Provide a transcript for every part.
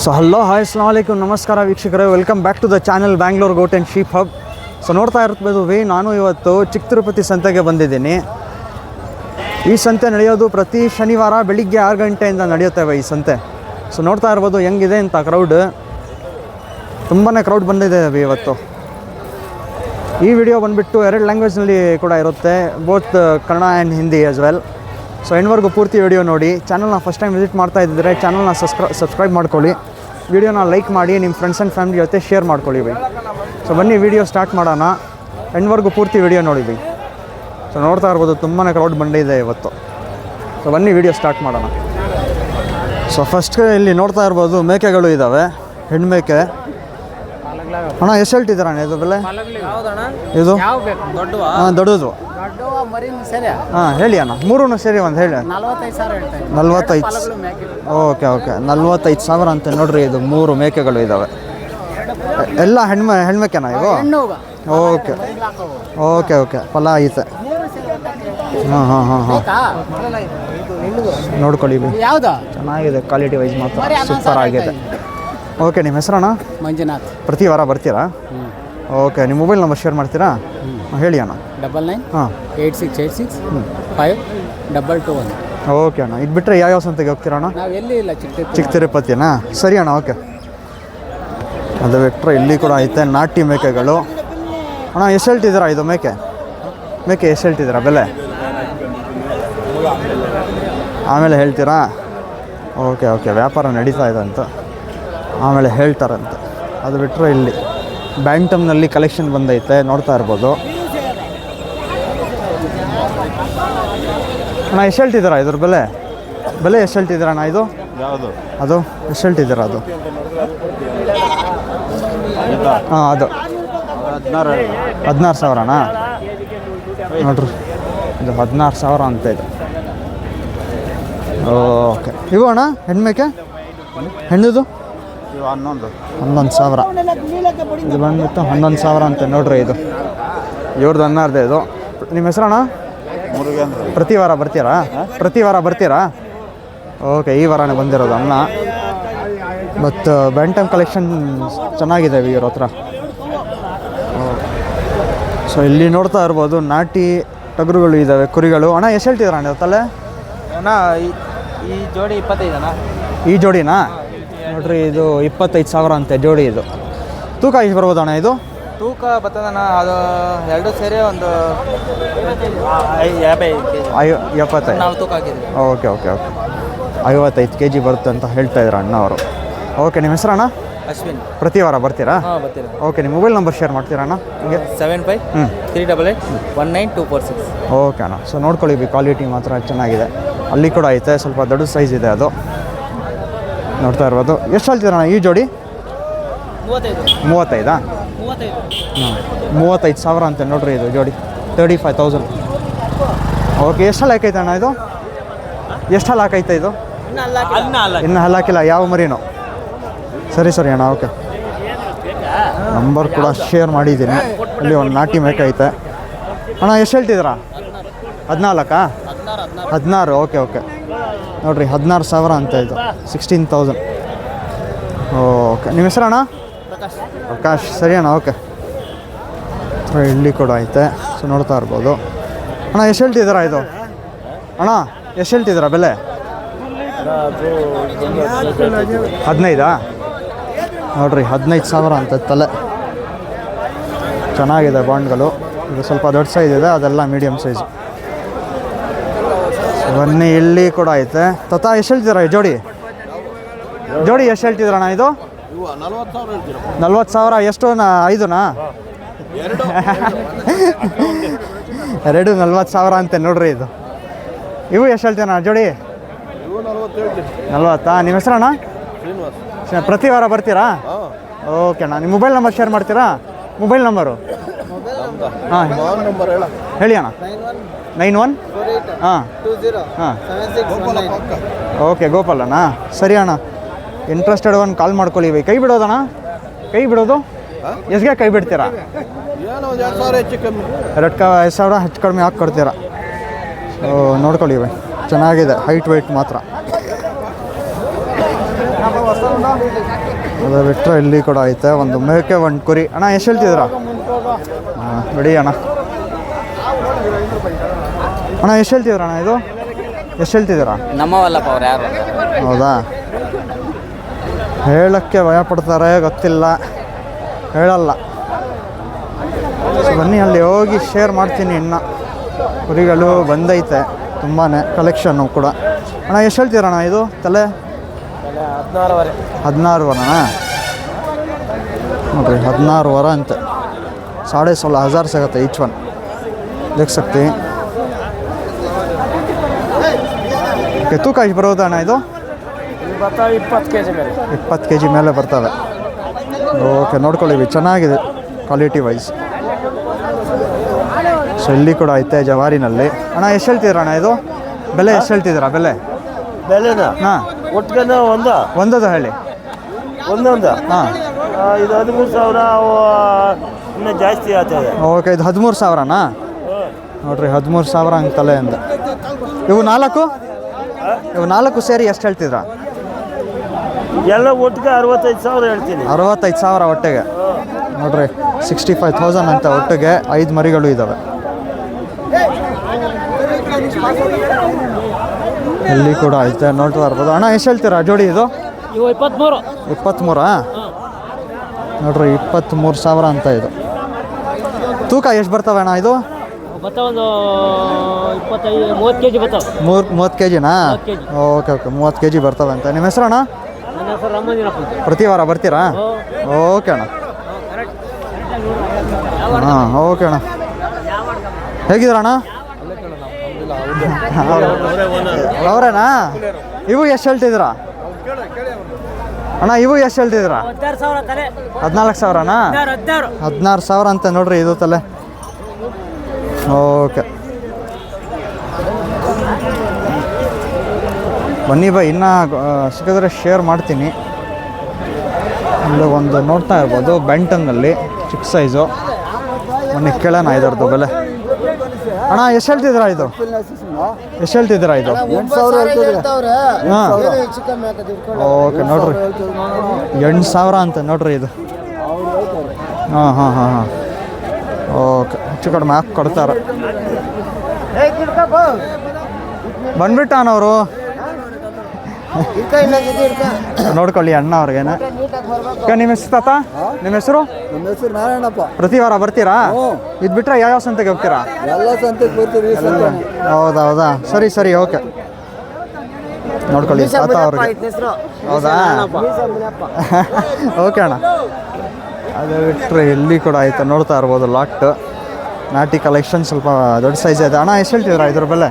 So hello hi ಅಸ್ಸಲಾಮು ಅಲೈಕುಮ್ ನಮಸ್ಕಾರ ವೀಕ್ಷಕರೇ, welcome back to the channel Bangalore goat and sheep hub. So ನೋಡ್ತಾ ಇರ್ಬೋದು ನಾನು ಇವತ್ತು ಚಿಕ್ಕ ತಿರುಪತಿ ಸಂತೆಗೆ ಬಂದಿದ್ದೀನಿ. ಈ ಸಂತೆ ನಡೆಯೋದು ಪ್ರತಿ ಶನಿವಾರ ಬೆಳಿಗ್ಗೆ 6 ಗಂಟೆಯಿಂದ ನಡೆಯುತ್ತವೆ ಈ ಸಂತೆ. ಸೊ ನೋಡ್ತಾ ಇರ್ಬೋದು ಹೆಂಗಿದೆ ಅಂತ ಕ್ರೌಡ್, ತುಂಬಾ ಕ್ರೌಡ್ ಬಂದಿದೆ ಇವತ್ತು. ಈ ವಿಡಿಯೋ ಬಂದುಬಿಟ್ಟು 2 ಲ್ಯಾಂಗ್ವೇಜ್ನಲ್ಲಿ ಕೂಡ ಇರುತ್ತೆ, both Kannada and Hindi as well. So ಎಂಡ್ವರೆಗೂ ಪೂರ್ತಿ ವಿಡಿಯೋ ನೋಡಿ. ಚಾನಲ್ನ ಫಸ್ಟ್ ಟೈಮ್ ವಿಸಿಟ್ ಮಾಡ್ತಾ ಇದ್ದರೆ ಚಾನಲ್ನ ಸಬ್ಸ್ಕ್ರೈಬ್ ಮಾಡ್ಕೊಳ್ಳಿ, ವಿಡಿಯೋನ ಲೈಕ್ ಮಾಡಿ, ನಿಮ್ಮ ಫ್ರೆಂಡ್ಸ್ ಆ್ಯಂಡ್ ಫ್ಯಾಮಿಲಿ ಜೊತೆ ಶೇರ್ ಮಾಡ್ಕೊಳ್ಳಿ ಬೈ. ಸೊ ಬನ್ನಿ ವಿಡಿಯೋ ಸ್ಟಾರ್ಟ್ ಮಾಡೋಣ, ಎಂಡ್ವರೆಗೂ ಪೂರ್ತಿ ವಿಡಿಯೋ ನೋಡಿ ಬೈ. ಸೊ ನೋಡ್ತಾ ಇರ್ಬೋದು ತುಂಬಾ ಕ್ರೌಡ್ ಬಂದಿದೆ ಇವತ್ತು. ಸೊ ಬನ್ನಿ ವಿಡಿಯೋ ಸ್ಟಾರ್ಟ್ ಮಾಡೋಣ. ಸೊ ಫಸ್ಟ್ ಇಲ್ಲಿ ನೋಡ್ತಾ ಇರ್ಬೋದು ಮೇಕೆಗಳು ಇದ್ದಾವೆ, ಹೆಣ್ಮೇಕೆ. ಅಣ್ಣ ಎಷ್ಟು ಹೇಳ್ತಿದ್ದೀರಣ್ಣ ಇದು ಬೆಲೆ? ಇದು ಹಾಂ ದೊಡ್ಡದು. ಹಾಂ ಹೇಳಿ ಅಣ್ಣ, ಮೂರೂ ಸೇರಿ ಒಂದು ಹೇಳಿ. 45. ಓಕೆ 45,000 ಅಂತ ನೋಡ್ರಿ. ಇದು 3 ಮೇಕೆಗಳು ಇದ್ದಾವೆ, ಎಲ್ಲ ಹೆಣ್ಮೇಕೆನಾ ಇವು? ಓಕೆ ಫಲ ಐತೆ. ಹಾಂ ನೋಡ್ಕೊಳ್ಳಿ, ಚೆನ್ನಾಗಿದೆ, ಕ್ವಾಲಿಟಿ ವೈಸ್ ಮಾತ್ರ ಸೂಪರ್ ಆಗಿದೆ. ಓಕೆ, ನಿಮ್ಮ ಹೆಸರಣ್ಣ? ಮಂಜುನಾಥ್. ಪ್ರತಿ ವಾರ ಬರ್ತೀರಾ? ಓಕೆ, ನಿಮ್ಮ ಮೊಬೈಲ್ ನಂಬರ್ ಶೇರ್ ಮಾಡ್ತೀರಾ? ಹೇಳಿ ಅಣ್ಣ. 9986652221. ಓಕೆ ಅಣ್ಣ, ಇದು ಬಿಟ್ಟರೆ ಯಾವ್ಯಾವ ಸಂತೆಗೆ ಹೋಗ್ತೀರಾ ಅಣ್ಣ? ನಾವು ಎಲ್ಲಿ ಇಲ್ಲ, ಚಿಕ್ಕ ತಿರುಪತಿನಾ? ಸರಿ ಅಣ್ಣ, ಓಕೆ. ಅದು ಬಿಟ್ಟರೆ ಇಲ್ಲಿ ಕೂಡ ಐತೆ ನಾಟಿ ಮೇಕೆಗಳು. ಅಣ್ಣ ಎಷ್ಟು ಹೇಳ್ತಿದ್ದೀರಾ ಇದು ಮೇಕೆ ಎಷ್ಟು ಹೇಳ್ತಿದ್ದೀರಾ ಬೆಲೆ? ಆಮೇಲೆ ಹೇಳ್ತೀರಾ? ಓಕೆ ವ್ಯಾಪಾರ ನಡೀತಾ ಇದೆ ಅಂತ ಆಮೇಲೆ ಹೇಳ್ತಾರಂತೆ. ಅದು ಬಿಟ್ಟರೆ ಇಲ್ಲಿ ಬ್ಯಾಂಟಮ್ನಲ್ಲಿ ಕಲೆಕ್ಷನ್ ಬಂದೈತೆ, ನೋಡ್ತಾ ಇರ್ಬೋದು. ಅಣ್ಣ ಎಷ್ಟು ಹೇಳ್ತಿದ್ದೀರಾ ಇದ್ರ ಬೆಲೆ ಎಷ್ಟು ಹೇಳ್ತಿದ್ದೀರಾ ಅಣ್ಣ ಇದು? ಅದು ಎಷ್ಟು ಹೇಳ್ತಿದ್ದೀರಾ ಅದು? ಹಾಂ ಅದು 16,000 ನೋಡ್ರಿ, ಇದು 16,000 ಅಂತ ಇದೆ. ಓಕೆ, ಇವು ಅಣ್ಣ ಹೆಣ್ಮೇಕೆ ಹೆಣ್ಣುದು 11,000. ಇದು ಬಂದ್ಬಿಟ್ಟು 11,000 ಅಂತ ನೋಡ್ರಿ. ಇದು ಇವ್ರದ್ದು 16 ಇದು. ನಿಮ್ಮ ಹೆಸರಣ್ಣ? ಪ್ರತಿ ವಾರ ಬರ್ತೀರಾ? ಓಕೆ, ಈ ವಾರನೇ ಬಂದಿರೋದು ಅಣ್ಣ. ಮತ್ತು ಬ್ಯಾಂಟಮ್ ಕಲೆಕ್ಷನ್ ಚೆನ್ನಾಗಿದೆ ಇವ್ರ ಹತ್ರ. ಸೊ ಇಲ್ಲಿ ನೋಡ್ತಾ ಇರ್ಬೋದು ನಾಟಿ ಟಗರುಗಳು ಇದ್ದಾವೆ, ಕುರಿಗಳು. ಅಣ್ಣ ಎಷ್ಟು ಹೇಳ್ತಿದ್ರ ಅಣ್ಣ ಇವತ್ತಲ್ಲೇ? ಅಣ್ಣ ಈ ಜೋಡಿ 25 ಅಣ್ಣ. ಈ ಜೋಡಿನಾ? ನೋಡ್ರಿ, ಇದು 25,000 ಅಂತೆ ಜೋಡಿ. ಇದು ತೂಕ ಎಷ್ಟು ಬರ್ಬೋದು ಅಣ್ಣ ಇದು? ತೂಕ ಬರ್ತದಣ್ಣ, ಅದು 2 ಸೇರಿ ಒಂದು 75. ನಾವು ತೂಕ ಹಾಕಿದ್ವಿ. ಓಕೆ 55 kg ಬರುತ್ತೆ ಅಂತ ಹೇಳ್ತಾ ಇದ್ರು ಅಣ್ಣ ಅವರು. ಓಕೆ, ನಿಮ್ಮ ಹೆಸರಣ್ಣ? ಅಶ್ವಿನ್. ಪ್ರತಿ ವಾರ ಬರ್ತೀರಾ? ಬರ್ತೀರಾ. ಓಕೆ, ನಿಮ್ಮ ಮೊಬೈಲ್ ನಂಬರ್ ಶೇರ್ ಮಾಡ್ತೀರಾ ಅಣ್ಣ? ಹಂಗೆ 7538819246. ಓಕೆ ಅಣ್ಣ. ಸೊ ನೋಡ್ಕೊಳ್ಳಿ, ಕ್ವಾಲಿಟಿ ಮಾತ್ರ ಚೆನ್ನಾಗಿದೆ. ಅಲ್ಲಿ ಕೂಡ ಐತೆ, ಸ್ವಲ್ಪ ದೊಡ್ಡ ಸೈಜ್ ಇದೆ ಅದು, ನೋಡ್ತಾ ಇರ್ಬೋದು. ಎಷ್ಟು ಹೇಳ್ತೀರಣ್ಣ ಈ ಜೋಡಿ? 35. ಹಾಂ 35,000 ಅಂತೆ ನೋಡ್ರಿ. ಇದು ಜೋಡಿ 35,000. ಓಕೆ, ಎಷ್ಟು ಹಲ್ ಹಾಕೈತೆ ಅಣ್ಣ ಇದು? ಎಷ್ಟು ಹಲ್ ಹಾಕೈತೆ ಇದು? ಇನ್ನು ಹಲ್ ಹಾಕಿಲ್ಲ, ಯಾವ ಮರಿನೋ? ಸರಿ ಅಣ್ಣ, ಓಕೆ. ನಂಬರ್ ಕೂಡ ಶೇರ್ ಮಾಡಿದ್ದೀನಿ. ಇಲ್ಲಿ ಒಂದು ನಾಟಿ ಮೇಕೆ ಐತೆ. ಅಣ್ಣ ಎಷ್ಟು ಹೇಳ್ತಿದ್ದೀರಾ? 16. ಓಕೆ ನೋಡ್ರಿ, 16,000 ಅಂತ ಇದು, 16,000. ಓಕೆ, ನಿಮ್ಮ ಹೆಸರಣ್ಣ? ಪ್ರಕಾಶ್. ಸರಿ ಅಣ್ಣ, ಓಕೆ. ಇಲ್ಲಿ ಕೂಡ ಐತೆ. ಸೊ ನೋಡ್ತಾ ಇರ್ಬೋದು. ಅಣ್ಣ ಎಷ್ಟು ಹೇಳ್ತಿದ್ದೀರಾ ಇದು? ಅಣ್ಣ ಎಷ್ಟು ಹೇಳ್ತಿದ್ದೀರಾ ಬೆಲೆ? 15. ನೋಡ್ರಿ, 15,000 ಅಂತ ತಲೆ. ಚೆನ್ನಾಗಿದೆ ಬಾಂಡ್ಗಳು. ಇದು ಸ್ವಲ್ಪ ದೊಡ್ಡ ಸೈಜ್ ಇದೆ, ಅದೆಲ್ಲ ಮೀಡಿಯಮ್ ಸೈಜ್. ಬನ್ನಿ, ಇಲ್ಲಿ ಕೂಡ ಐತೆ. ಎಷ್ಟು ಹೇಳ್ತಿದ್ದೀರಾ ಈ ಜೋಡಿ ಎಷ್ಟು ಹೇಳ್ತಿದ್ದೀರಣ್ಣ ಇದು? 40,000. ಎಷ್ಟು? 5ನಾ? 2 40,000 ಅಂತೆ ನೋಡ್ರಿ. ಇದು ಇವು ಎಷ್ಟು ಹೇಳ್ತೀರಣ್ಣ ಜೋಡಿ? 40. ನಿಮ್ಮ ಹೆಸರಣ್ಣ? ಪ್ರತಿ ವಾರ ಬರ್ತೀರಾ? ಓಕೆ ಅಣ್ಣ, ನಿಮ್ಮ ಮೊಬೈಲ್ ನಂಬರ್ ಶೇರ್ ಮಾಡ್ತೀರಾ? ಮೊಬೈಲ್ ನಂಬರು ಹಾಂ ಹೇಳಿ ಅಣ್ಣ. 91 ಹಾಂ ಓಕೆ, ಗೋಪಾಲ್ ಅಣ್ಣ. ಸರಿ ಅಣ್ಣ, ಇಂಟ್ರೆಸ್ಟೆಡ್ ಒಂದು ಕಾಲ್ ಮಾಡ್ಕೊಳ್ಳಿ. ಕೈ ಬಿಡೋದಣ್ಣ? ಕೈ ಬಿಡೋದು ಎಷ್ಟಿಗೆ ಕೈ ಬಿಡ್ತೀರಾ? 2,000 ಹೆಚ್ಚು ಕಡಿಮೆ ಹಾಕಿ ಕೊಡ್ತೀರಾ? ನೋಡ್ಕೊಳ್ಳಿ, ಚೆನ್ನಾಗಿದೆ, ಹೈಟ್ ವೆಯ್ಟ್ ಮಾತ್ರ. ಅದು ಬಿಟ್ಟರೆ ಇಲ್ಲಿ ಕೂಡ ಐತೆ ಒಂದು ಮೇಕೆ ಒಂದು ಕುರಿ. ಅಣ್ಣ ಎಷ್ಟು ಹೇಳ್ತಿದ್ದೀರಾ? ಹಾಂ ಬಿಡಿ ಅಣ್ಣ. ಅಣ್ಣ ಎಷ್ಟು ಹೇಳ್ತಿದ್ದೀರಾ ಅಣ್ಣ ಇದು? ಎಷ್ಟು ಹೇಳ್ತಿದ್ದೀರಾ? ನಮ್ಮವಲ್ಲಪ್ಪ ಅವ್ರು ಯಾರು. ಹೌದಾ? ಹೇಳೋಕ್ಕೆ ಭಯಪಡ್ತಾರೆ, ಗೊತ್ತಿಲ್ಲ, ಹೇಳಲ್ಲ. ಬನ್ನಿ ಅಲ್ಲಿ ಹೋಗಿ ಶೇರ್ ಮಾಡ್ತೀನಿ. ಇನ್ನು ಕುರಿಗಳು ಬಂದೈತೆ ತುಂಬಾ ಕಲೆಕ್ಷನ್ನು ಕೂಡ. ಅಣ್ಣ ಎಷ್ಟು ಹೇಳ್ತೀರಣ್ಣ ಇದು ತಲೆ? 16,000 ನೋಡಿರಿ, 16,000 ಅಂತೆ. 16,500 ಸಿಗುತ್ತೆ ಈಚ್ ಒನ್. ದೇख सकते हैं. ತೂಕ ಎಷ್ಟು ಬರೋದು ಅಣ್ಣ ಇದು? 20 kg ಮೇಲೆ ಬರ್ತವೆ. ಓಕೆ, ನೋಡ್ಕೊಳ್ಳಿ, ಚೆನ್ನಾಗಿದೆ ಕ್ವಾಲಿಟಿ ವೈಸ್. ಸೊ ಇಲ್ಲಿ ಕೂಡ ಐತೆ ಜವಾರಿನಲ್ಲಿ. ಅಣ್ಣ ಎಷ್ಟು ಹೇಳ್ತಿದ್ದೀರ ಅಣ್ಣ ಇದು ಬೆಲೆ? ಎಷ್ಟು ಹೇಳ್ತಿದ್ದೀರಾ ಬೆಲೆ? ಬೆಲೆನಾ? ಹಾಂ, ಒಟ್ಟಿಗೆ ಒಂದದು ಹೇಳಿ. ಒಂದೊಂದು ಹಾಂ, ಇದು 13,000. ಇನ್ನೂ ಜಾಸ್ತಿ ಆಗ್ತದೆ. ಓಕೆ, ಇದು 13,000ನಾ? ನೋಡ್ರಿ 13,000 ಹಂಗೆ ತಲೆ ಅಂದ. ಇವು 4 ಸೇರಿ ಎಷ್ಟು ಹೇಳ್ತಿದ್ರಾ? ಎಲ್ಲ ಒಟ್ಟಿಗೆ 65,000 ಹೇಳ್ತೀನಿ. 65,000 ಒಟ್ಟಿಗೆ. ನೋಡ್ರಿ 65,000 ಅಂತ ಒಟ್ಟಿಗೆ. 5 ಮರಿಗಳು ಇದ್ದಾವೆ. ಇಲ್ಲಿ ಕೂಡ ಐತೆ, ನೋಡ್ತಾ ಇರ್ಬೋದು. ಅಣ್ಣ ಎಷ್ಟು ಹೇಳ್ತೀರಾ ಜೋಡಿ ಇದು? 23. ನೋಡ್ರಿ 23,000 ಅಂತ ಇದು. ತೂಕ ಎಷ್ಟು ಬರ್ತವೆ ಅಣ್ಣ ಇದು? ಒಂದು 25-30 kg ಬರ್ತಾವೆ. 30 kgನಾ? ಓಕೆ ಓಕೆ, 30 kg ಬರ್ತವೆ ಅಂತ. ನಿಮ್ಮ ಹೆಸರು ಅಣ್ಣ? ನನ್ನ ಹೆಸರು ರಾಮಂದಿರಪ್ಪ. ಪ್ರತಿ ವಾರ ಬರ್ತೀರಾ? ಓಕೆ ಅಣ್ಣ. ಹಾಂ, ಓಕೆ ಅಣ್ಣ. ಹೇಗಿದ್ದೀರಣ್ಣ? ಅವರೇನಾ? ಇವು ಎಷ್ಟು ಹೇಳ್ತಿದ್ದೀರಾ ಅಣ್ಣ? ಇವು ಎಷ್ಟು ಹೇಳ್ತಿದ್ದೀರಾ? 14,000ನಾ? 16,000 ಅಂತ ನೋಡ್ರಿ ಇದು ತಲೆ. ಓಕೆ, ಬನ್ನಿ ಬೈ, ಇನ್ನೂ ಸಿಕ್ಕಿದ್ರೆ ಶೇರ್ ಮಾಡ್ತೀನಿ. ಇಲ್ಲಿ ಒಂದು ನೋಡ್ತಾ ಇರ್ಬೋದು ಬೆಂಟನ್ನಲ್ಲಿ ಚಿಕ್ಕ ಸೈಜು. ಬನ್ನಿ ಕೇಳೋಣ ಇದರದ್ದು ಬೆಲೆ. ಅಣ್ಣ ಎಷ್ಟು ಹೇಳ್ತಿದ್ದೀರಾ ಇದು? ಎಷ್ಟು ಹೇಳ್ತಿದ್ದೀರಾ ಇದು? 8,000 ಹಾಂ, ಓಕೆ, ನೋಡ್ರಿ 8,000 ಅಂತ ನೋಡ್ರಿ ಇದು. ಹಾಂ ಹಾಂ ಹಾಂ ಹಾಂ, ಓಕೆ, ಹೆಚ್ಚು ಕಡಿಮೆ ಹಾಕಿ ಕೊಡ್ತಾರೆ. ಬಂದ್ಬಿಟ್ಟನವರು ನೋಡ್ಕೊಳ್ಳಿ ಅಣ್ಣ ಅವ್ರಿಗೇನೆ. ನಿಮ್ಮ ಹೆಸರು ತಾತ? ನಿಮ್ಮ ಹೆಸರು? ನಮ್ಮ ಹೆಸರು ನಾರಾಯಣಪ್ಪ. ಪ್ರತಿ ವಾರ ಬರ್ತೀರಾ? ಇದು ಬಿಟ್ಟರೆ ಯಾವ್ಯಾವ ಸಂತೆಗೆ ಹೋಗ್ತೀರಾ? ಎಲ್ಲ ಸಂತೆಗೆ ಬರ್ತೀವಿ. ಹೌದಾ ಹೌದಾ, ಸರಿ ಸರಿ, ಓಕೆ. ನೋಡ್ಕೊಳ್ಳಿ ತಾತ ಅವ್ರಿಗೆ. ಹೌದಾ? ಓಕೆ ಅಣ್ಣ. ಅದು ಬಿಟ್ಟರೆ ಇಲ್ಲಿ ಕೂಡ ಆಯ್ತು, ನೋಡ್ತಾ ಇರ್ಬೋದು ಲಾಟ್ ನಾಟಿ ಕಲೆಕ್ಷನ್. ಸ್ವಲ್ಪ ದೊಡ್ಡ ಸೈಜ್ ಇದೆ. ಅಣ್ಣ ಎಷ್ಟು ಹೇಳ್ತಿದ್ದೀರಾ ಇದ್ರ ಬೆಲೆ?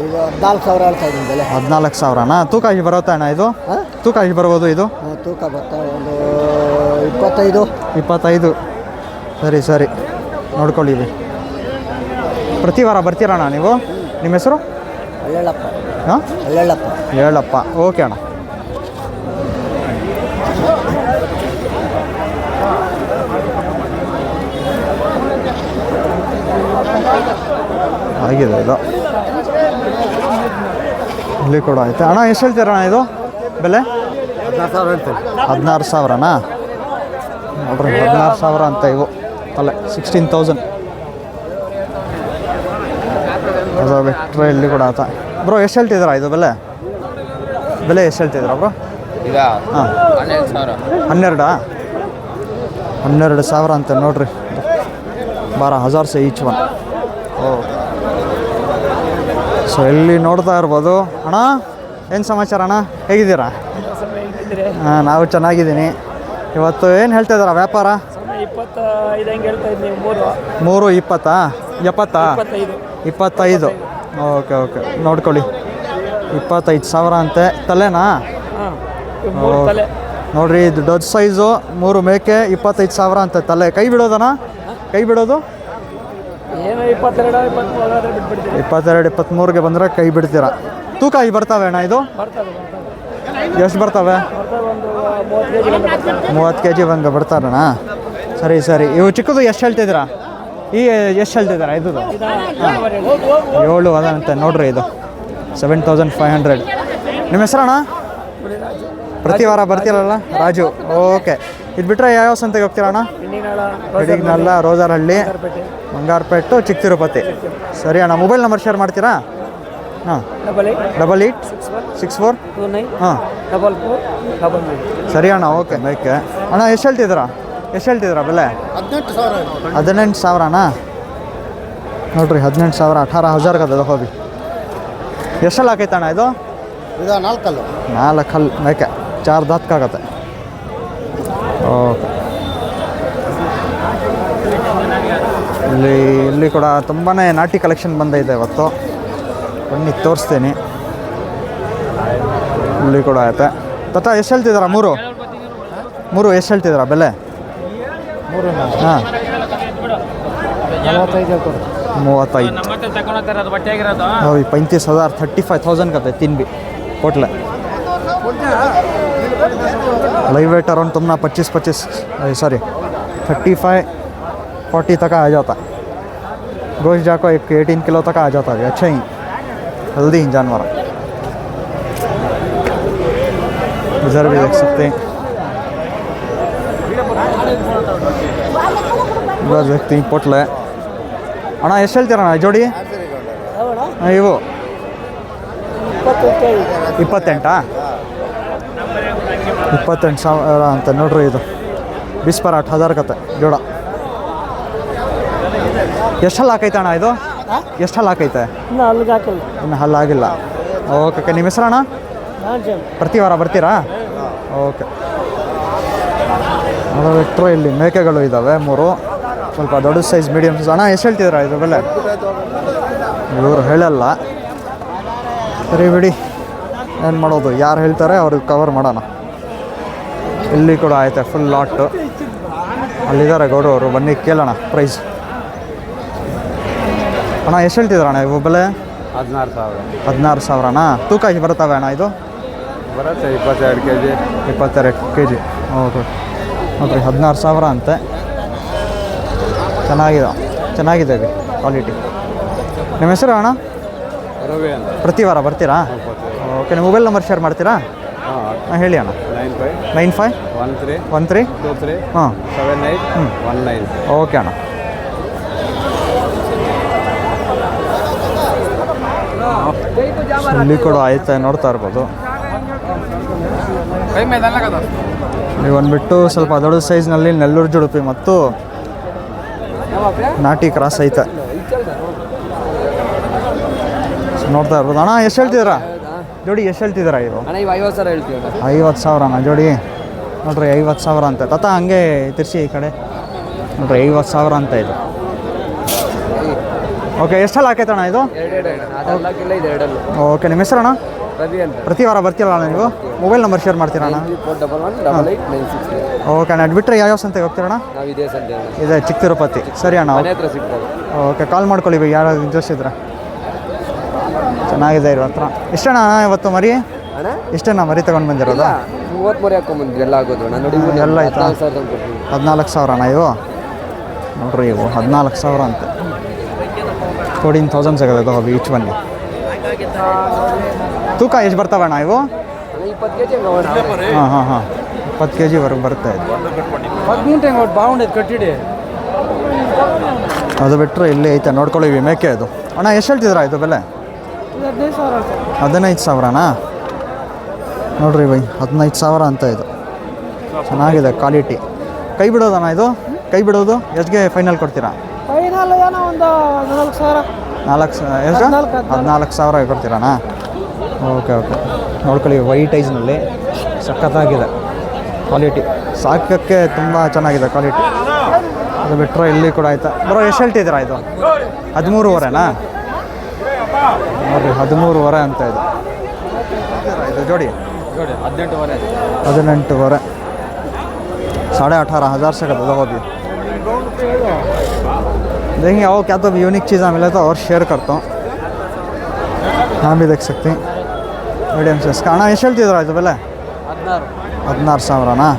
ಈಗ 14,000 ಹೇಳ್ತಾ ಇದ್ದೀನಿ ಬೆಲೆ. 14,000ನಾ? ತೂಕ ಎಷ್ಟು ಬರುತ್ತೆ ಅಣ್ಣ ಇದು? ತೂಕ ಎಷ್ಟು ಬರ್ಬೋದು ಇದು? ತೂಕ ಬರ್ತಾ ಒಂದು 25. ಸರಿ ಸರಿ, ನೋಡ್ಕೊಳ್ಳಿ. ಪ್ರತಿ ವಾರ ಬರ್ತೀರಣ್ಣ ನೀವು? ನಿಮ್ಮ ಹೆಸರು? ಅಲ್ಲೆಳ್ಳಪ್ಪ. ಹಾಂ, ಅಲ್ಲೆಳ್ಳಪ್ಪ. ಹೇಳಪ್ಪ. ಓಕೆ ಅಣ್ಣ. ಆಗಿದೆ ಇದು. ಇಲ್ಲಿ ಕೂಡ ಆಯ್ತು. ಅಣ್ಣ ಎಷ್ಟು ಹೇಳ್ತೀರಣ್ಣ ಇದು ಬೆಲೆ? 16,000 ಹೇಳ್ತೀನಿ. 16,000ನಾ? ನೋಡ್ರಿ 16,000 ಅಂತ ಇವು ತಲೆ. 16,000. ಅದು ಬಿಟ್ಟರೆ ಇಲ್ಲಿ ಕೂಡ ಆತ. ಬ್ರೋ ಎಷ್ಟು ಹೇಳ್ತಿದ್ದೀರಾ ಇದು ಬೆಲೆ? ಎಷ್ಟು ಹೇಳ್ತಿದ್ದೀರಾ ಬ್ರೋ? ಈಗ ಹಾಂ, 12,000. 12,000 ಅಂತ ನೋಡ್ರಿ. 12,000 ಸೆ ಈಚ್ ಒನ್. ಓ, ಸೊ ಇಲ್ಲಿ ನೋಡ್ತಾ ಇರ್ಬೋದು. ಅಣ್ಣ ಏನು ಸಮಾಚಾರ ಅಣ್ಣ, ಹೇಗಿದ್ದೀರಾ? ಹಾಂ, ನಾವು ಚೆನ್ನಾಗಿದ್ದೀನಿ. ಇವತ್ತು ಏನು ಹೇಳ್ತಾ ಇದ್ದಾರಾ ವ್ಯಾಪಾರ? 3,20. 25. ಓಕೆ ಓಕೆ, ನೋಡ್ಕೊಳ್ಳಿ 25,000 ಅಂತೆ ತಲೆನಾ? ನೋಡ್ರಿ ಇದು ದೊಡ್ಡ ಸೈಜು 3 ಮೇಕೆ 25,000 ಅಂತ ತಲೆ. ಕೈ ಬಿಡೋದಣ್ಣ? ಕೈ ಬಿಡೋದು 22-23ಗೆ ಬಂದರೆ ಕೈ ಬಿಡ್ತೀರಾ? ತೂಕ ಈ ಬರ್ತವೆ ಅಣ್ಣ ಇದು? ಎಷ್ಟು ಬರ್ತವೆ? 30 kg ಬಂದು ಬರ್ತಾರಣ್ಣ? ಸರಿ ಸರಿ. ಇವು ಚಿಕ್ಕದು ಎಷ್ಟು ಹೇಳ್ತಿದ್ದೀರಾ? ಎಷ್ಟು ಹೇಳ್ತಿದ್ದೀರಾ ಇದು? 7 ಅದಂತೆ ನೋಡ್ರಿ ಇದು. 7,500. ನಿಮ್ಮ ಹೆಸರಣ್ಣ? ಪ್ರತಿ ವಾರ ಬರ್ತೀರಲ್ಲ ರಾಜು. ಓಕೆ, ಇದು ಬಿಟ್ಟರೆ ಯಾವ್ಯಾವ ಸಂತೆಗೆ ಹೋಗ್ತೀರಾ ಅಣ್ಣ? ಹಿಡಿಗ್ನಲ್ಲ, ರೋಜರಹಳ್ಳಿ, ಬಂಗಾರಪೇಟು, ಚಿಕ್ಕ ತಿರುಪತಿ. ಸರಿ ಅಣ್ಣ, ಮೊಬೈಲ್ ನಂಬರ್ ಶೇರ್ ಮಾಡ್ತೀರಾ? ಹಾಂ, 8864 ಹಾಂ, ಸರಿ ಅಣ್ಣ. ಓಕೆ, ಓಕೆ ಅಣ್ಣ, ಎಷ್ಟು ಹೇಳ್ತಿದ್ದೀರಾ ಬೆಲೆ? 18,000ನಾ? ನೋಡ್ರಿ 18,000, 18,000 ಕದ ಹೋಗಿ. ಎಷ್ಟೆಲ್ಲ ಹಾಕೈತೆ ಅಣ್ಣ ಇದು? 4 ಹಲ್ಲು ಮೇಕೆ, 4 ದಾತ್ಕಾಗತ್ತೆ. ಓಕೆ, ಇಲ್ಲಿ ಕೂಡ ತುಂಬಾ ನಾಟಿ ಕಲೆಕ್ಷನ್ ಬಂದೈತೆ ಇವತ್ತು. ಬನ್ನಿ ತೋರಿಸ್ತೀನಿ. ಇಲ್ಲಿ ಕೂಡ ಆಯ್ತೆ. ತತ್ತ ಎಷ್ಟು ಹೇಳ್ತಿದ್ದೀರಾ? ಮೂರು ಎಷ್ಟು ಹೇಳ್ತಿದ್ದೀರಾ ಬೆಲೆ? ಹಾಂ, 35. 35,000, 35,000 ಕತೆ ತಿನ್ಬಿ कोटले लाइव वेट अराउंड तुमना 25 सॉरी 35-40 तक आ जाता. गोश्त जाको 18 किलो तक आ जाता है. अच्छा ही हेल्दी जानवर. इधर भी देख सकते हैं, इधर देखते हैं पोटले. अಣ್ಣ ಎಷ್ಟು ಹೇಳ್ತೀರಣ್ಣ ಜೋಡಿ? ಇವು 28,000 ಅಂತ ನೋಡ್ರಿ. ಇದು 20,000 ಕತೆ ಜೋಡ. ಎಷ್ಟು ಹಲ್ಲು ಹಾಕೈತೆ ಅಣ್ಣ ಇದು? ಎಷ್ಟು ಹಲ್ಲು ಹಾಕೈತೆ? ಇನ್ನು ಹಲ್ಲು ಆಗಿಲ್ಲ. ಓಕೆ, ನಿಮ್ಮ ಹೆಸರಣ್ಣ? ಪ್ರತಿ ವಾರ ಬರ್ತೀರಾ? ಓಕೆ, ಅದು ಬಿಟ್ಟರೆ ಇಲ್ಲಿ ಮೇಕೆಗಳು ಇದ್ದಾವೆ 3, ಸ್ವಲ್ಪ ದೊಡ್ಡ ಸೈಜ್ ಮೀಡಿಯಮ್ ಸೈಜ್. ಅಣ್ಣ ಎಷ್ಟು ಹೇಳ್ತಿದ್ದೀರಾ ಇದು ಬೆಲೆ? ಇವರು ಹೇಳಲ್ಲ. ಸರಿ ಬಿಡಿ, ಏನು ಮಾಡೋದು, ಯಾರು ಹೇಳ್ತಾರೆ ಅವ್ರಿಗೆ ಕವರ್ ಮಾಡೋಣ. ಇಲ್ಲಿ ಕೂಡ ಆಯ್ತು ಫುಲ್ ಲಾಟು. ಅಲ್ಲಿದ್ದಾರೆ ಗೌಡವರು, ಬನ್ನಿ ಕೇಳೋಣ ಪ್ರೈಸ್. ಅಣ್ಣ ಎಷ್ಟು ಹೇಳ್ತಿದ್ದೀರ ಅಣ್ಣ ಇವು ಬೆಲೆ? 16,000ನಾ? ತೂಕ ಬರುತ್ತವೆ ಅಣ್ಣ ಇದು? ಬರುತ್ತೆ 22 kg. 22 kg. ಓಕೆ ನೋಡಿರಿ 16,000 ಅಂತೆ. ಚೆನ್ನಾಗಿದೆ ಕ್ವಾಲಿಟಿ. ನಿಮ್ಮ ಹೆಸರು ಅಣ್ಣ? ರವಿ ಅಂತ. ಪ್ರತಿ ವಾರ ಬರ್ತೀರಾ? ಓಕೆ, ನಿಮ್ಮ ಮೊಬೈಲ್ ನಂಬರ್ ಶೇರ್ ಮಾಡ್ತೀರಾ? ಹಾಂ ಹೇಳಿ ಅಣ್ಣ. 9513 ಹಾಂ 7819. ಓಕೆ ಅಣ್ಣ. ಇಲ್ಲಿ ಕೂಡ ಆಯ್ತಾ ನೋಡ್ತಾ ಇರ್ಬೋದು. ನೀವು ಬಂದುಬಿಟ್ಟು ಸ್ವಲ್ಪ ದೊಡ್ಡ ಸೈಜ್ನಲ್ಲಿ ನೆಲ್ಲೂರು ಜುಡುಪಿ ಮತ್ತು ನಾಟಿ ಕ್ರಾಸ್ ಐತೆ ನೋಡ್ತಾ ಇರ್ಬೋದು. ಅಣ್ಣ ಎಷ್ಟು ಹೇಳ್ತಿದ್ದೀರಾ ಜೋಡಿ? ಎಷ್ಟು ಹೇಳ್ತಿದ್ದೀರಾ ಇದು? 50,000 ಹೇಳ್ತೀವಿ. 50,000ನಾ ಜೋಡಿ? ನೋಡ್ರಿ 50,000 ಅಂತ. ತಾತ ಹಂಗೆ ತಿರ್ಸಿ ಈ ಕಡೆ ನೋಡ್ರಿ 50,000 ಅಂತ ಇದು. ಓಕೆ, ಎಷ್ಟೆಲ್ಲ ಹಾಕೈತಣ್ಣ ಇದು? ಓಕೆ, ನಿಮ್ಮ ಹೆಸರಣ್ಣ? ಪ್ರತಿ ವಾರ ಬರ್ತೀರಲ್ಲ ನೀವು? ಮೊಬೈಲ್ ನಂಬರ್ ಶೇರ್ ಮಾಡ್ತೀರಾ ಅಣ್ಣ? ಓಕೆ ಅಣ್ಣ, ಅದು ಬಿಟ್ಟರೆ ಯಾವ್ಯಾವ ಸಂತೆಗೆ ಹೋಗ್ತೀರಣ್ಣ? ಇದೆ ಚಿಕ್ಕ ತಿರುಪತಿ. ಸರಿ ಅಣ್ಣ, ಓಕೆ ಕಾಲ್ ಮಾಡ್ಕೊಳ್ಳಿ ಯಾರು ಇಂಟ್ರೆಸ್ಟ್ ಇದ್ರೆ. ಚೆನ್ನಾಗಿದೆ ಇರೋ ಹತ್ರ. ಎಷ್ಟಣ್ಣ ಇವತ್ತು ಮರಿ? ಎಷ್ಟಣ್ಣ ಮರಿ ತೊಗೊಂಡು ಬಂದಿರೋದು? 30 ಹಾಕೊಂಡ್ಬಂದ್ವಿ. ಎಲ್ಲ ಆಗೋದು ಎಲ್ಲ ಆಯ್ತಾ? 14,000 ಅಣ್ಣ ಇವು. ನೋಡ್ರಿ ಇವು 14,000 ಅಂತೆ. 14,000 ಸಿಗೋದು ಹೋಗಿ ಈಚ್ ಬನ್ನಿ. ತೂಕ ಎಷ್ಟು ಬರ್ತವಣ್ಣ ಇವು? 20 kg. ಹಾಂ 20 kg ವರೆಗೆ ಬರ್ತಾ ಇದೆ. ಅದು ಬಿಟ್ಟರೆ ಇಲ್ಲಿ ಐತೆ ನೋಡ್ಕೊಳ್ಳಿ ಮೇಕೆ. ಅದು ಅಣ್ಣ ಎಷ್ಟು ಹೇಳ್ತಿದ್ದೀರಾ ಇದು ಬೆಲೆ? 15,000ನಾ? ನೋಡ್ರಿ 15,000 ಅಂತ ಇದು. ಚೆನ್ನಾಗಿದೆ ಕ್ವಾಲಿಟಿ. ಕೈ ಬಿಡೋದಣ್ಣ ಇದು? ಕೈ ಬಿಡೋದು ಎಷ್ಟಿಗೆ ಫೈನಲ್ ಕೊಡ್ತೀರಾ? 14,000 ಕೊಡ್ತೀರಾಣ್ಣ? ಓಕೆ ನೋಡ್ಕೊಳ್ಳಿ, ವೈಟ್ ಐಸ್ನಲ್ಲಿ ಸಖತ್ತಾಗಿದೆ ಕ್ವಾಲಿಟಿ. ಸಾಕೋಕ್ಕೆ ತುಂಬ ಚೆನ್ನಾಗಿದೆ ಕ್ವಾಲಿಟಿ. ಅದು ಬಿಟ್ಟರೆ ಇಲ್ಲಿ ಕೂಡ ಆಯ್ತಾ ಬರೋ. ಎಷ್ಟು ಹೇಳ್ತಿದ್ದೀರಾ ಇದು? 13,500ನಾ? ನೋಡಿರಿ 13,500 ಅಂತ ಇದು. ಇದು ಜೋಡಿ 18,500 18,500 से करता था भी. देखेंगे और क्या तो यूनिक चीज़ मिले तो और शेयर करता हूँ. हाँ भी देख सकते हैं मीडियम साइज का. ಅಣ್ಣ ಎಷ್ಟು ಹೇಳ್ತಿದ್ದೀರಾ ಇದು ಬೆಲೆ? 16,000ನಾ?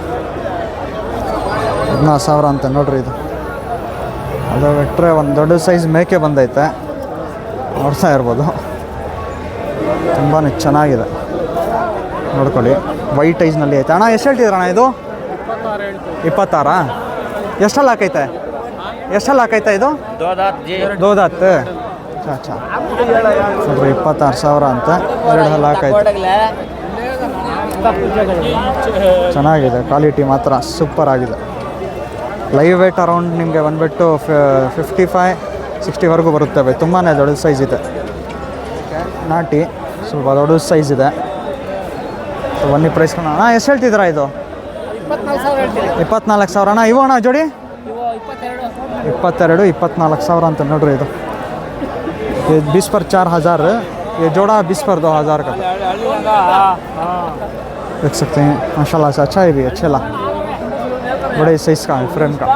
14,000 ಅಂತ ನೋಡ್ರಿ ಇದು. ಅದು ಬಿಟ್ಟರೆ ಒಂದು ದೊಡ್ಡ ಸೈಜ್ ಮೇಕೆ ಬಂದೈತೆ ನೋಡ್ತಾ ಇರ್ಬೋದು. ತುಂಬಾ ಚೆನ್ನಾಗಿದೆ ನೋಡ್ಕೊಳ್ಳಿ. ವೈಟ್ ಐಸ್ನಲ್ಲಿ ಐತೆ ಅಣ್ಣ. ಎಷ್ಟು ಹೇಳ್ತಿದ್ರಣ್ಣ ಇದು? 26. ಎಷ್ಟಲ್ಲಿ ಹಾಕೈತೆ? ಎಷ್ಟಲ್ಲಿ ಹಾಕೈತೆ ಇದು? ದೋದಾತ್. ಅಚ್ಚಾ ನೋಡ್ರಿ 26,000 ಅಂತ 2 ಹಲ್ಲು ಹಾಕೈತೆ. ಚೆನ್ನಾಗಿದೆ, ಕ್ವಾಲಿಟಿ ಮಾತ್ರ ಸೂಪರ್ ಆಗಿದೆ. ಲೈವ್ ವೇಟ್ ಅರೌಂಡ್ ನಿಮಗೆ ಬಂದುಬಿಟ್ಟು 55-60ವರೆಗೂ ಬರುತ್ತವೆ. ತುಂಬಾ ದೊಡ್ಡ ಸೈಜ್ ಇದೆ. ನಾಟಿ ಸ್ವಲ್ಪ ದೊಡ್ಡ ಸೈಜ್ ಇದೆ. ಸೊ ಬನ್ನಿ ಪ್ರೈಸ್ ಅಣ್ಣ. ಎಷ್ಟು ಹೇಳ್ತಿದ್ದೀರಾ ಇದು? 24,000 ಅಣ್ಣ. ಇವು ಅಣ್ಣ ಜೋಡಿ 22-24,000 ಅಂತ ನೋಡ್ರಿ. ಇದು 20 पर 4,000. ये जोड़ा 20 पर 2,000 का देख सकते हैं. माशाल्लाह से अच्छा है भी, अच्छे ला बड़े साइज़ का है फ्रेम का.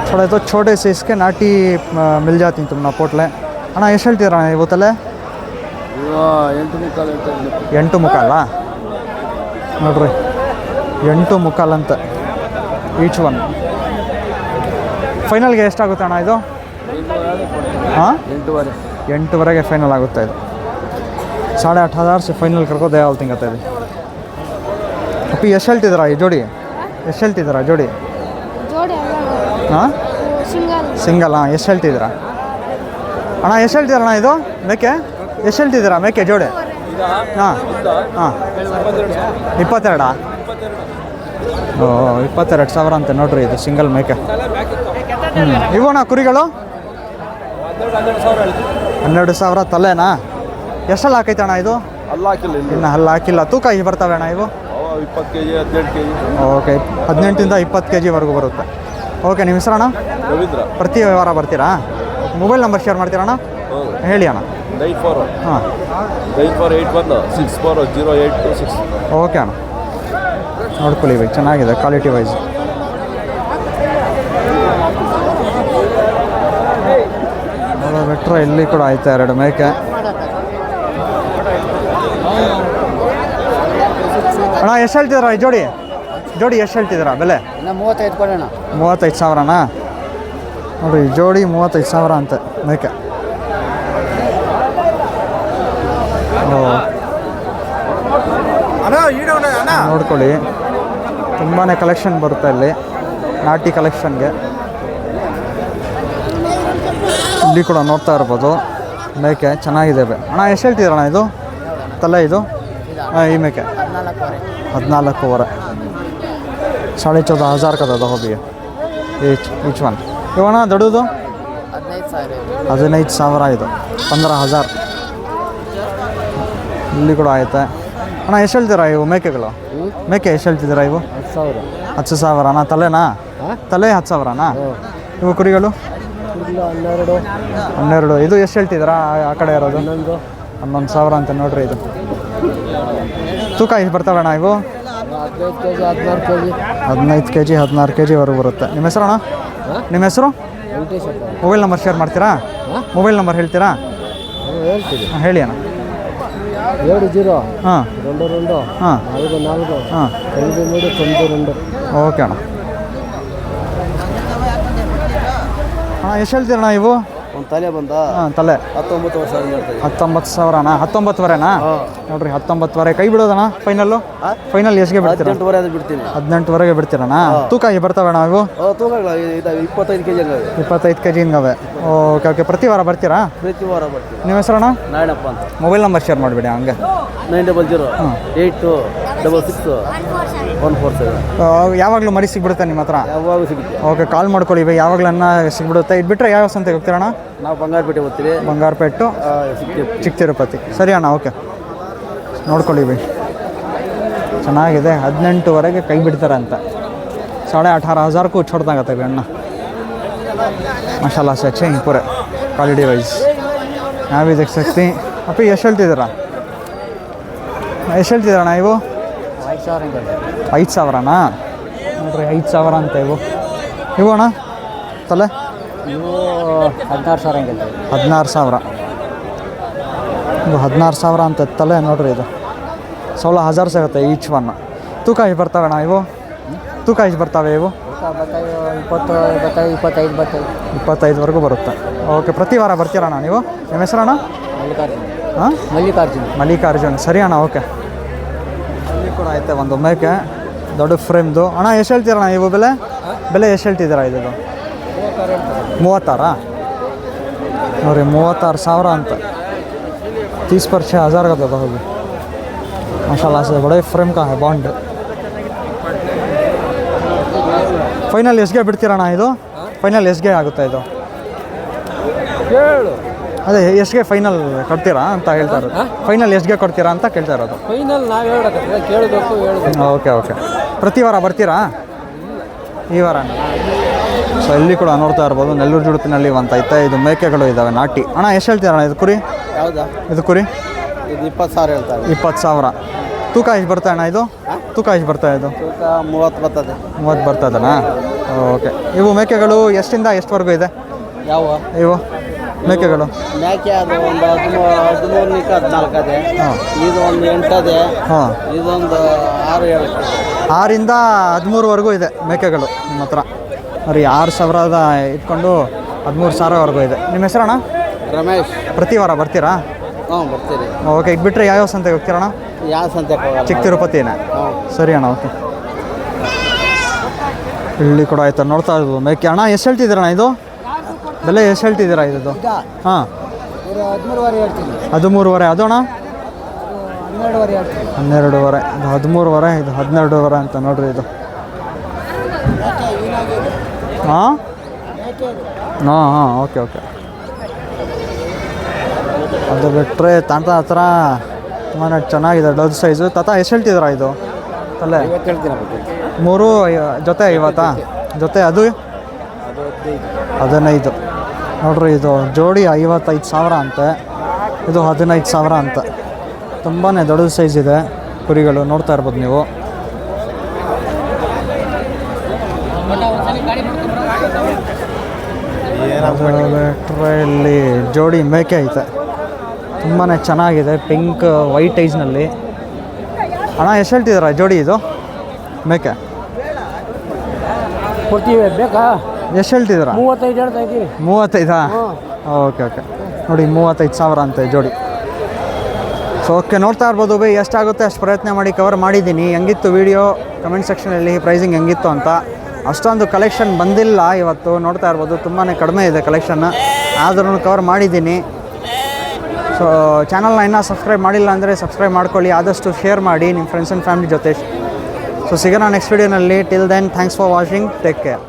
थोड़े तो छोटे साइज़ के नाटी मिल जाती हैं तुमने पोटले. ಅಣ್ಣ ಎಷ್ಟು ಹೇಳ್ತೀರಾ ಇವತ್ತಲ್ಲೇ? 8 ಮುಕ್ಕಾಲ ನೋಡ್ರಿ. 8 ಮುಕ್ಕಾಲು ಅಂತ ಈಚ್ ಒನ್. ಫೈನಲ್ಗೆ ಎಷ್ಟಾಗುತ್ತೆ ಅಣ್ಣ ಇದು? ಹಾಂ 8ವರೆಗೆ ಫೈನಲ್ ಆಗುತ್ತೆ ಇದು. 8,500 से ಫೈನಲ್ ಕರ್ಕೋ ದಯಾಲ್ ತಿಂಗತ್ತೆ ಇದು. ಅಪ್ಪಿ ಎಷ್ಟು ಹೇಳ್ತಿದ್ದೀರಾ ಈ ಜೋಡಿ? ಎಷ್ಟು ಹೇಳ್ತಿದ್ದೀರಾ ಜೋಡಿ? ಹಾಂ ಸಿಂಗಲ್. ಹಾಂ ಎಷ್ಟು ಹೇಳ್ತಿದ್ದೀರಾ ಅಣ್ಣ? ಎಷ್ಟು ಹೇಳ್ತಿದ್ದೀರಣ್ಣ ಇದು ಮೇಕೆ? ಎಷ್ಟು ಹೇಳ್ತಿದ್ದೀರಾ ಮೇಕೆ ಜೋಡಿ? ಹಾಂ 22. ಓ 22,000 ಅಂತ ನೋಡ್ರಿ. ಇದು ಸಿಂಗಲ್ ಮೇಕೆ. ಇವಣ್ಣ ಕುರಿಗಳು 12,000 ತಲೆನಾ? ಎಷ್ಟಲ್ಲಿ ಹಾಕೈತೆ ಅಣ್ಣ ಇದು? ಇನ್ನು ಹಲ್ಲು ಹಾಕಿಲ್ಲ. ತೂಕ ಬರ್ತವೆ ಅಣ್ಣ ಇವು? 20 kg 18 kg. ಓಕೆ 18 20 kg ಬರುತ್ತೆ. ಓಕೆ ನಿಮ್ಮ ಹೆಸರಣ್ಣ? ರವೀಂದ್ರ. ಪ್ರತಿ ವಾರ ಬರ್ತೀರಾ? ಮೊಬೈಲ್ ನಂಬರ್ ಶೇರ್ ಮಾಡ್ತೀರಾ ಅಣ್ಣ? ಹೇಳಿ ಅಣ್ಣ. 94 ಹಾಂ 9481 640826. ಓಕೆ ಅಣ್ಣ ನೋಡ್ಕೊಳ್ಳಿ ಇವಾಗ ಚೆನ್ನಾಗಿದೆ ಕ್ವಾಲಿಟಿ ವೈಸ್. ಬಿಟ್ಟರೆ ಇಲ್ಲಿ ಕೂಡ ಆಯ್ತಾ 2 ಮೇಕೆ. ಅಣ್ಣ ಎಷ್ಟು ಹೇಳ್ತಿದ್ದೀರಾ ಈ ಜೋಡಿ? ಜೋಡಿ ಎಷ್ಟು ಹೇಳ್ತಿದ್ದೀರಾ ಬೆಲೆ? 35 ಕೊಡೋಣ. 35,000ನಾ? ನೋಡಿರಿ ಜೋಡಿ 35,000 ಅಂತ ಮೇಕೆ. ನೋಡ್ಕೊಳ್ಳಿ ತುಂಬಾ ಕಲೆಕ್ಷನ್ ಬರುತ್ತೆ ಇಲ್ಲಿ, ನಾಟಿ ಕಲೆಕ್ಷನ್ಗೆ. ಇಲ್ಲಿ ಕೂಡ ನೋಡ್ತಾ ಇರ್ಬೋದು ಮೇಕೆ ಚೆನ್ನಾಗಿದ್ದಾವೆ. ಅಣ್ಣ ಎಷ್ಟು ಹೇಳ್ತಿದ್ದೀರಣ್ಣ ಇದು ತಲೆ? ಇದು ಈ ಮೇಕೆ 14,500. 14,500 का दादा हो भैया ಈಚ್ ಒನ್. ಇವಣ್ಣ ದೊಡ್ಡದು 15,000 ಇದು 15,000. ಇಲ್ಲಿ ಕೂಡ ಆಯ್ತಾ ಅಣ್ಣ? ಎಷ್ಟು ಹೇಳ್ತೀರಾ ಇವು ಮೇಕೆಗಳು? ಮೇಕೆ ಎಷ್ಟು ಹೇಳ್ತಿದ್ದೀರಾ ಇವು? 10,000. ಅಣ್ಣ ತಲೆನಾ? ತಲೆ 10,000ನಾ? ಇವು ಕುರಿಗಳು 12. ಇದು ಎಷ್ಟು ಹೇಳ್ತಿದ್ದೀರಾ ಆ ಕಡೆ ಇರೋದು? 11,000 ಅಂತ ನೋಡ್ರಿ. ಇದು ತೂಕ ಎಷ್ಟು ಬರ್ತವೆ ಅಣ್ಣ ಇವು? 15 kg 16 kgವರೆಗೂ ಬರುತ್ತೆ. ನಿಮ್ಮ ಹೆಸರು ಅಣ್ಣ? ನಿಮ್ಮ ಹೆಸರು? ಮೊಬೈಲ್ ನಂಬರ್ ಶೇರ್ ಮಾಡ್ತೀರಾ? ಮೊಬೈಲ್ ನಂಬರ್ ಹೇಳ್ತೀರಾ? ಹೇಳಿ ಅಣ್ಣ. 70 ಹಾಂ 22 ಹಾಂ 44 ಹಾಂ 93 ಓಕೆ ಅಣ್ಣ. ಹಾಂ ಎಷ್ಟು ಹೇಳ್ತೀರಣ್ಣ ಇವು? ಒಂದು ತಲೆ ಬಂದ ಹಾಂ ತಲೆ 19,000. 19,000ವರೆನಾ? ನೋಡ್ರಿ 19,000 ಕೈ ಬಿಡೋದಣ್ಣ ಫೈನಲ್ಲು? ಫೈನಲ್ ಎಷ್ಟಿಗೆ ಬಿಡ್ತೀರಾ? 18 ಬಿಡ್ತೀನಿ. 18ವರೆಗೆ ಬಿಡ್ತೀರಣ್ಣ? ತೂಕ ಬರ್ತವೆ ಇವು? ತೂಕ 25 kg. 25 kg ಹಿಂಗವೆ. ಓಕೆ ಓಕೆ ಪ್ರತಿ ವಾರ ಬರ್ತೀರಾ? ಪ್ರತಿ ವಾರ ಬರ್ತೀನಿ. ನಿಮ್ಮ ಹೆಸರಣ್ಣ? ನಾರಾಯಣಪ್ಪ ಅಂತ. ಮೊಬೈಲ್ ನಂಬರ್ ಶೇರ್ ಮಾಡಿಬಿಡಿ ಹಂಗೆ. 900 8266 147. ಯಾವಾಗಲೂ ಮರಿ ಸಿಗ್ಬಿಡುತ್ತೆ ನಿಮ್ಮ ಹತ್ರ? ಯಾವಾಗ ಸಿಗುತ್ತೆ. ಓಕೆ ಕಾಲ್ ಮಾಡ್ಕೊಳ್ಳಿ ಇವಾಗ ಯಾವಾಗಲನ್ನ ಸಿಗ್ಬಿಡುತ್ತೆ. ಇದು ಬಿಟ್ಟರೆ ಯಾವ ಸಂತೆಗೆ ಹೋಗ್ತೀರಣ್ಣ? ನಾವು ಬಂಗಾರಪೇಟೆ ಹೋಗ್ತೀವಿ. ಬಂಗಾರಪೇಟು ಚಿಕ್ಕ ತಿರುಪತಿ. ಸರಿ ಅಣ್ಣ ಓಕೆ ನೋಡ್ಕೊಳ್ಳಿ ಬೈ ಚೆನ್ನಾಗಿದೆ. 18ವರೆಗೆ ಕೈ ಬಿಡ್ತಾರೆ ಅಂತ. 18,500 को छोड़ दांगा तभी अण्णा माशाल्लाह से अच्छे हैं पूरे क्वालिटी वाइज. यहाँ भी देख सकते हैं. अभी ಎಷ್ಟು ಹೇಳ್ತಿದ್ದೀರಾ? ಎಷ್ಟು ಹೇಳ್ತಿದ್ದೀರಣ್ಣ ಇವು? 5,000ನಾ? ನೋಡ್ರಿ 5,000 ಅಂತ ಇವು. ಇವು ಅಣ್ಣ ತಲೆ? ಇವು 16,000 16,000. ಇದು 16,000 ಅಂತ ತಲೆ ನೋಡ್ರಿ. ಇದು 16,000 ಸಿಗುತ್ತೆ ಈಚ್ ಒನ್. ತೂಕ ಎಷ್ಟು ಬರ್ತವೆ ಅಣ್ಣ ಇವು? ತೂಕ ಎಷ್ಟು ಬರ್ತವೆ ಇವು? 25ವರೆಗೂ ಬರುತ್ತೆ. ಓಕೆ ಪ್ರತಿ ವಾರ ಬರ್ತೀರಣ್ಣ ನೀವು? ನಿಮ್ಮ ಹೆಸರಣ್ಣ? ಮಲ್ಲಿಕಾರ್ಜುನ್. ಹಾಂ ಮಲ್ಲಿಕಾರ್ಜುನ್. ಮಲ್ಲಿಕಾರ್ಜುನ್. ಸರಿ ಅಣ್ಣ ಓಕೆ ಕೂಡ ಐತೆ ಒಂದು ಮೇಕೆ ದೊಡ್ಡ ಫ್ರೇಮ್ದು. ಅಣ್ಣ ಎಷ್ಟು ಹೇಳ್ತೀರಣ್ಣ ಇವು ಬೆಲೆ ಎಷ್ಟು ಹೇಳ್ತಿದ್ದೀರಾ ಇದು? 36 ನೋಡಿರಿ, 36,000 ಅಂತ. 30% का तो होगी माशाल्लाह से बड़े फ्रेम का है बॉन्ड. ಫೈನಲ್ ಎಷ್ಗೆ ಬಿಡ್ತೀರಣ್ಣ ಇದು? ಫೈನಲ್ ಎಷ್ಗೆ ಆಗುತ್ತೆ ಇದು? ಅದೇ ಎಷ್ಗೆ ಫೈನಲ್ ಕೊಡ್ತೀರಾ ಅಂತ ಹೇಳ್ತಾ ಇರೋದು. ಫೈನಲ್ ಎಷ್ಗೆ ಕೊಡ್ತೀರಾ ಅಂತ ಕೇಳ್ತಾ ಇರೋದು. ಫೈನಲ್ ನಾವು ಕೇಳಬೇಕು. ಓಕೆ ಪ್ರತಿ ವಾರ ಬರ್ತೀರಾ? ಈ ವಾರ. ಸೊ ಇಲ್ಲಿ ಕೂಡ ನೋಡ್ತಾ ಇರ್ಬೋದು ನೆಲ್ಲೂರು ಜುಡುಪಿನಲ್ಲಿ ಅಂತ ಐತೆ. ಇದು ಮೇಕೆಗಳು ಇದ್ದಾವೆ ನಾಟಿ. ಅಣ್ಣ ಎಷ್ಟು ಹೇಳ್ತೀರಣ್ಣ ಇದು ಕುರಿ? ಹೌದಾ? ಇದು ಕುರಿ ಇದು 20,000 ಹೇಳ್ತಾರೆ. 20,000. ತೂಕ ಎಷ್ಟು ಬರ್ತಾ ಅಣ್ಣ ಇದು? ತೂಕ ಎಷ್ಟು ಬರ್ತಾ ಇದು? ತೂಕ 30 ಬರ್ತದೆ. 30 ಬರ್ತದಣ್ಣ? ಓಕೆ. ಇವು ಮೇಕೆಗಳು ಎಷ್ಟಿಂದ ಎಷ್ಟವರೆಗೂ ಇದೆ ಯಾವ ಇವು ಮೇಕೆಗಳು? ಮೇಕೆ ಅದು ಒಂದು 13 14 ಅದೇ. ಇದು ಒಂದು 8 ಅದೇ. ಹಾಂ, ಇದೊಂದು 6-7. 6ರಿಂದ 13ವರೆಗೂ ಇದೆ ಮೇಕೆಗಳು ನಿಮ್ಮ ಹತ್ರ. ಅವ್ರಿ 6,000 ಇಟ್ಕೊಂಡು 13,000ವರೆಗೂ ಇದೆ. ನಿಮ್ಮ ಹೆಸರಣ್ಣ? ರಮೇಶ್. ಪ್ರತಿ ವಾರ ಬರ್ತೀರಾ? ಹ್ಞೂ ಬರ್ತೀರಿ. ಓಕೆ. ಈಗ ಬಿಟ್ಟರೆ ಯಾವ್ಯಾವ ಸಂತೆಗೆ ಹೋಗ್ತೀರಣ್ಣ? ಯಾವ ಸಂತೆಗೆ ಹೋಗಲ್ಲ. ಚಿಕ್ಕ ತಿರುಪತಿನೇ? ಹಾಂ ಸರಿ ಅಣ್ಣ, ಓಕೆ. ಇಲ್ಲಿ ಕೂಡ ಆಯ್ತು ನೋಡ್ತಾ ಇದ್ವು ಮೇಕೆ. ಅಣ್ಣ ಎಷ್ಟು ಹೇಳ್ತಿದ್ದೀರಣ್ಣ ಇದು ಬೆಲೆ? ಎಷ್ಟು ಹೇಳ್ತಿದ್ದೀರಾ ಇದು? ಹಾಂ, 13ವರೆ ಹೇಳ್ತೀನಿ. 13ವರೆ. ಅದು ಅಣ್ಣ 12ವರೆ ಹೇಳ್ತೀನಿ. 12ವರೆ. ಇದು 13ವರೆ, ಇದು 12ವರೆ ಅಂತ ನೋಡ್ರಿ ಇದು. ಹಾಂ ಓಕೆ. ಅದು ಬಿಟ್ಟರೆ ತಾತ ಹತ್ರ ತುಂಬಾ ಚೆನ್ನಾಗಿದೆ ದೊಡ್ಡ ಸೈಜು. ತಾತ ಎಷ್ಟು ಹೇಳ್ತಿದ್ದೀರಾ ಇದು ತಲೆ? 50 ಹೇಳ್ತೀನಿ. 3 ಜೊತೆ 50? ಜೊತೆ ಅದು 15 ನೋಡ್ರಿ. ಇದು ಜೋಡಿ 55,000 ಅಂತೆ. ಇದು 15,000 ಅಂತ. ತುಂಬಾ ದೊಡ್ಡ ಸೈಜ್ ಇದೆ ಕುರಿಗಳು, ನೋಡ್ತಾ ಇರ್ಬೋದು ನೀವು. ಬಿಟ್ಟರೆ ಇಲ್ಲಿ ಜೋಡಿ ಮೇಕೆ ಐತೆ, ತುಂಬಾ ಚೆನ್ನಾಗಿದೆ. ಪಿಂಕ್ ವೈಟ್ ಐಸ್ನಲ್ಲಿ. ಅಣ್ಣ ಎಷ್ಟು ಹೇಳ್ತಿದ್ದೀರಾ ಜೋಡಿ ಇದು ಮೇಕೆ? ಕೊಡ್ತೀವಿ. ಬೇಕಾ? ಎಷ್ಟು ಹೇಳ್ತಿದ್ದೀರಾ? 35 ಹೇಳ್ತಾ ಇದ್ದೀವಿ. 35? ಓಕೆ. ನೋಡಿ 35,000 ಅಂತೆ ಜೋಡಿ. ಸೊ ಓಕೆ, ನೋಡ್ತಾ ಇರ್ಬೋದು ಬೈ. ಎಷ್ಟಾಗುತ್ತೆ ಅಷ್ಟು ಪ್ರಯತ್ನ ಮಾಡಿ ಕವರ್ ಮಾಡಿದ್ದೀನಿ. ಹೆಂಗಿತ್ತು ವೀಡಿಯೋ ಕಮೆಂಟ್ ಸೆಕ್ಷನಲ್ಲಿ ಪ್ರೈಸಿಂಗ್ ಹೆಂಗಿತ್ತು ಅಂತ. ಅಷ್ಟೊಂದು ಕಲೆಕ್ಷನ್ ಬಂದಿಲ್ಲ ಇವತ್ತು, ನೋಡ್ತಾ ಇರ್ಬೋದು ತುಂಬಾ ಕಡಿಮೆ ಇದೆ ಕಲೆಕ್ಷನ್. ಆದ್ರೂ ಕವರ್ ಮಾಡಿದ್ದೀನಿ. ಸೊ ಚಾನಲ್ನ ಇನ್ನೂ ಸಬ್ಸ್ಕ್ರೈಬ್ ಮಾಡಿಲ್ಲ ಅಂದರೆ ಸಬ್ಸ್ಕ್ರೈಬ್ ಮಾಡ್ಕೊಳ್ಳಿ. ಆದಷ್ಟು ಶೇರ್ ಮಾಡಿ ನಿಮ್ಮ ಫ್ರೆಂಡ್ಸ್ ಆ್ಯಂಡ್ ಫ್ಯಾಮಿಲಿ ಜೊತೆ. ಸೊ ಸಿಗೋಣ ನೆಕ್ಸ್ಟ್ ವೀಡಿಯೋನಲ್ಲಿ. Till then thanks for watching. Take care.